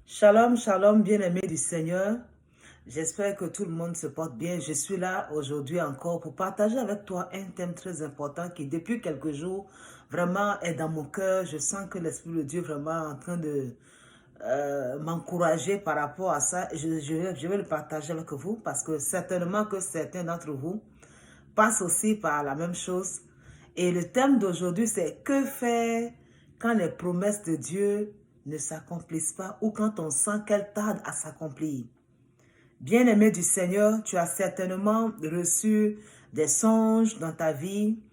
Shalom, shalom, bien-aimés du Seigneur. J'espère que tout le monde se porte bien. Je suis là aujourd'hui encore pour partager avec toi un thème très important qui, depuis quelques jours, vraiment est dans mon cœur. Je sens que l'Esprit de Dieu vraiment est en train de m'encourager par rapport à ça. Je vais le partager avec vous parce que certainement que certains d'entre vous passent aussi par la même chose. Et le thème d'aujourd'hui, c'est que faire quand les promesses de Dieu ne s'accomplissent pas ou quand on sent qu'elles tardent à s'accomplir. Bien-aimé du Seigneur, tu as certainement reçu des songes dans ta vie.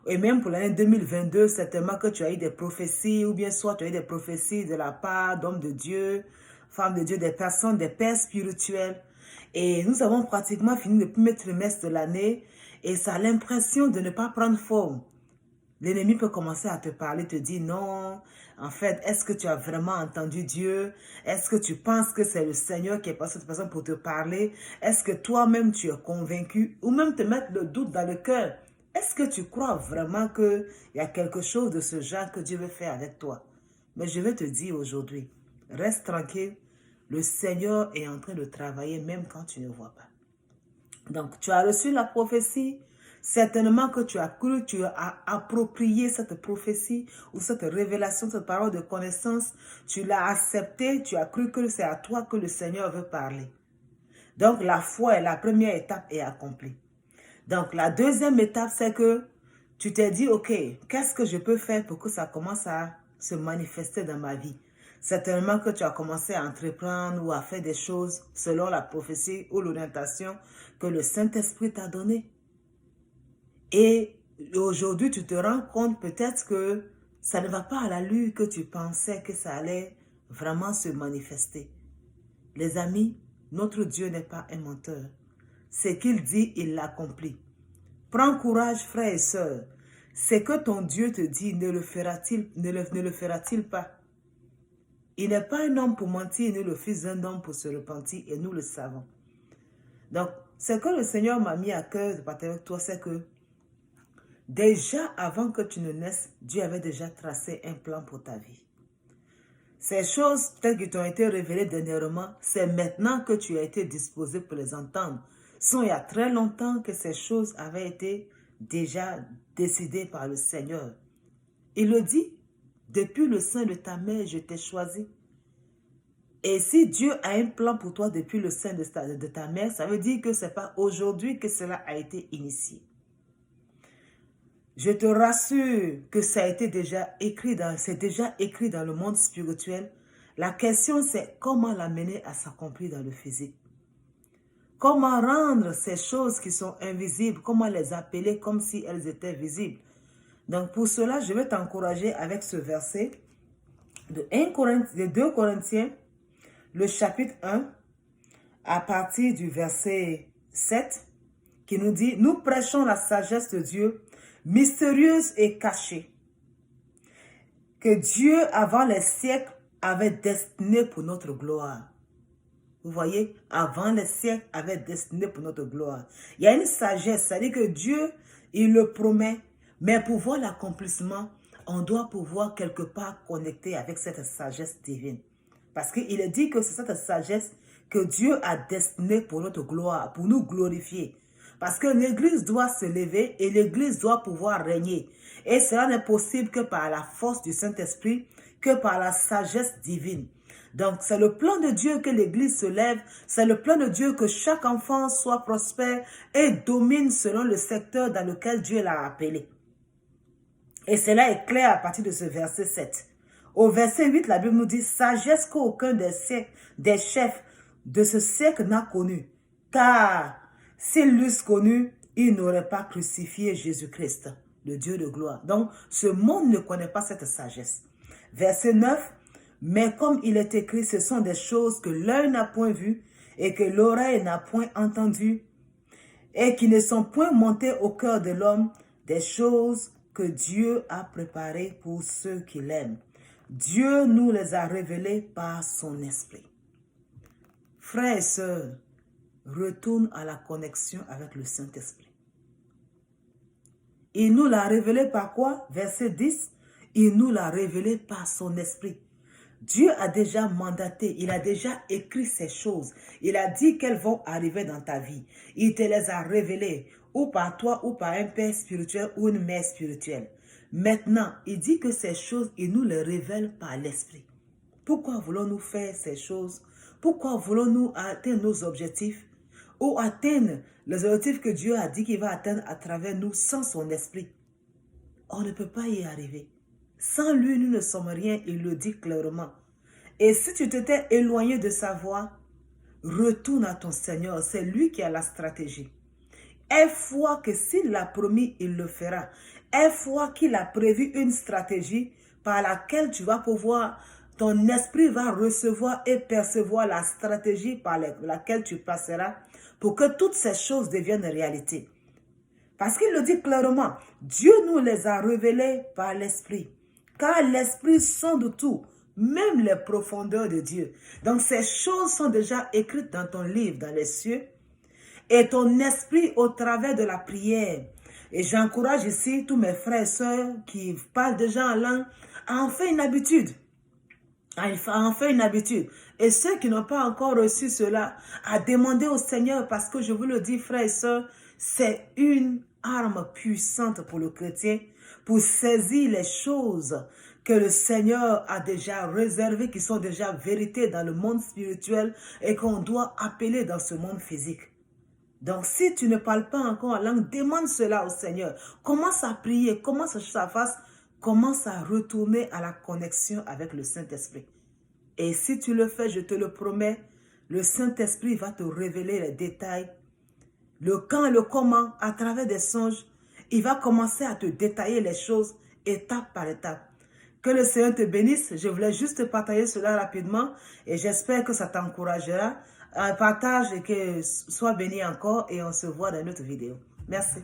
Et même pour l'année 2022, certainement que tu as eu des prophéties, ou bien soit tu as eu des prophéties de la part d'hommes de Dieu, femmes de Dieu, des personnes, des pères spirituels. Et nous avons pratiquement fini le premier trimestre de l'année et ça a l'impression de ne pas prendre forme. L'ennemi peut commencer à te parler, te dire non, en fait, est-ce que tu as vraiment entendu Dieu? Est-ce que tu penses que c'est le Seigneur qui est passé cette personne pour te parler? Est-ce que toi-même tu es convaincu? Ou même te mettre le doute dans le cœur. Est-ce que tu crois vraiment qu'il y a quelque chose de ce genre que Dieu veut faire avec toi? Mais je vais te dire aujourd'hui, reste tranquille, le Seigneur est en train de travailler même quand tu ne vois pas. Donc, tu as reçu la prophétie. Certainement que tu as cru, tu as approprié cette prophétie ou cette révélation, cette parole de connaissance. Tu l'as acceptée, tu as cru que c'est à toi que le Seigneur veut parler. Donc, la foi est la première étape est accomplie. Donc, la deuxième étape, c'est que tu t'es dit, OK, qu'est-ce que je peux faire pour que ça commence à se manifester dans ma vie? Certainement que tu as commencé à entreprendre ou à faire des choses selon la prophétie ou l'orientation que le Saint-Esprit t'a donnée. Et aujourd'hui, tu te rends compte peut-être que ça ne va pas à l'allure que tu pensais que ça allait vraiment se manifester. Les amis, notre Dieu n'est pas un menteur. Ce qu'il dit, il l'accomplit. Prends courage, frères et sœurs. Ce que ton Dieu te dit, ne le fera-t-il pas? Il n'est pas un homme pour mentir, ni le fils d'un homme pour se repentir, et nous le savons. Donc, ce que le Seigneur m'a mis à cœur de partager avec toi, c'est que déjà avant que tu ne naisses, Dieu avait déjà tracé un plan pour ta vie. Ces choses, peut-être qui t'ont été révélées dernièrement, c'est maintenant que tu as été disposé pour les entendre. Ce sont il y a très longtemps que ces choses avaient été déjà décidées par le Seigneur. Il le dit, depuis le sein de ta mère, je t'ai choisi. Et si Dieu a un plan pour toi depuis le sein de ta mère, ça veut dire que ce n'est pas aujourd'hui que cela a été initié. Je te rassure que ça a été déjà écrit c'est déjà écrit dans le monde spirituel. La question c'est comment l'amener à s'accomplir dans le physique. Comment rendre ces choses qui sont invisibles, comment les appeler comme si elles étaient visibles. Donc pour cela, je vais t'encourager avec ce verset de 2 Corinthiens, le chapitre 1, à partir du verset 7, qui nous dit « Nous prêchons la sagesse de Dieu, mystérieuse et cachée, que Dieu, avant les siècles, avait destinée pour notre gloire. » Vous voyez, avant les siècles, avait destiné pour notre gloire. Il y a une sagesse, c'est-à-dire que Dieu, il le promet, mais pour voir l'accomplissement, on doit pouvoir quelque part connecter avec cette sagesse divine. Parce qu'il est dit que c'est cette sagesse que Dieu a destinée pour notre gloire, pour nous glorifier. Parce que l'Église doit se lever et l'Église doit pouvoir régner. Et cela n'est possible que par la force du Saint-Esprit, que par la sagesse divine. Donc, c'est le plan de Dieu que l'Église se lève. C'est le plan de Dieu que chaque enfant soit prospère et domine selon le secteur dans lequel Dieu l'a appelé. Et cela est clair à partir de ce verset 7. Au verset 8, la Bible nous dit « Sagesse qu'aucun des chefs de ce siècle n'a connue. Car s'ils l'eussent connu, ils n'auraient pas crucifié Jésus-Christ, le Dieu de gloire. » Donc, ce monde ne connaît pas cette sagesse. Verset 9. Mais comme il est écrit, ce sont des choses que l'œil n'a point vues et que l'oreille n'a point entendues et qui ne sont point montées au cœur de l'homme, des choses que Dieu a préparées pour ceux qui l'aiment. Dieu nous les a révélées par son esprit. Frères et sœurs, retourne à la connexion avec le Saint-Esprit. Il nous l'a révélé par quoi? Verset 10. Il nous l'a révélé par son esprit. Dieu a déjà mandaté, il a déjà écrit ces choses. Il a dit qu'elles vont arriver dans ta vie. Il te les a révélées, ou par toi, ou par un père spirituel, ou une mère spirituelle. Maintenant, il dit que ces choses, il nous les révèle par l'esprit. Pourquoi voulons-nous faire ces choses? Pourquoi voulons-nous atteindre nos objectifs? Ou atteindre les objectifs que Dieu a dit qu'il va atteindre à travers nous sans son esprit? On ne peut pas y arriver. Sans lui, nous ne sommes rien, il le dit clairement. Et si tu t'étais éloigné de sa voie, retourne à ton Seigneur. C'est lui qui a la stratégie. Aie foi que s'il l'a promis, il le fera. Aie foi qu'il a prévu une stratégie par laquelle tu vas pouvoir, ton esprit va recevoir et percevoir la stratégie par laquelle tu passeras pour que toutes ces choses deviennent réalité. Parce qu'il le dit clairement, Dieu nous les a révélées par l'Esprit. Car l'Esprit sonde tout, même les profondeurs de Dieu. Donc ces choses sont déjà écrites dans ton livre, dans les cieux. Et ton esprit au travers de la prière. Et j'encourage ici tous mes frères et sœurs qui parlent déjà en langue à en faire une habitude. À en faire une habitude. Et ceux qui n'ont pas encore reçu cela, à demander au Seigneur, parce que je vous le dis, frères et sœurs, c'est une arme puissante pour le chrétien pour saisir les choses que le Seigneur a déjà réservées, qui sont déjà vérités dans le monde spirituel et qu'on doit appeler dans ce monde physique. Donc, si tu ne parles pas encore en langue, demande cela au Seigneur. Commence à prier, commence à faire, commence à retourner à la connexion avec le Saint-Esprit. Et si tu le fais, je te le promets, le Saint-Esprit va te révéler les détails, le quand et le comment, à travers des songes. Il va commencer à te détailler les choses étape par étape. Que le Seigneur te bénisse. Je voulais juste partager cela rapidement et j'espère que ça t'encouragera. Partage et que sois béni encore et on se voit dans une autre vidéo. Merci.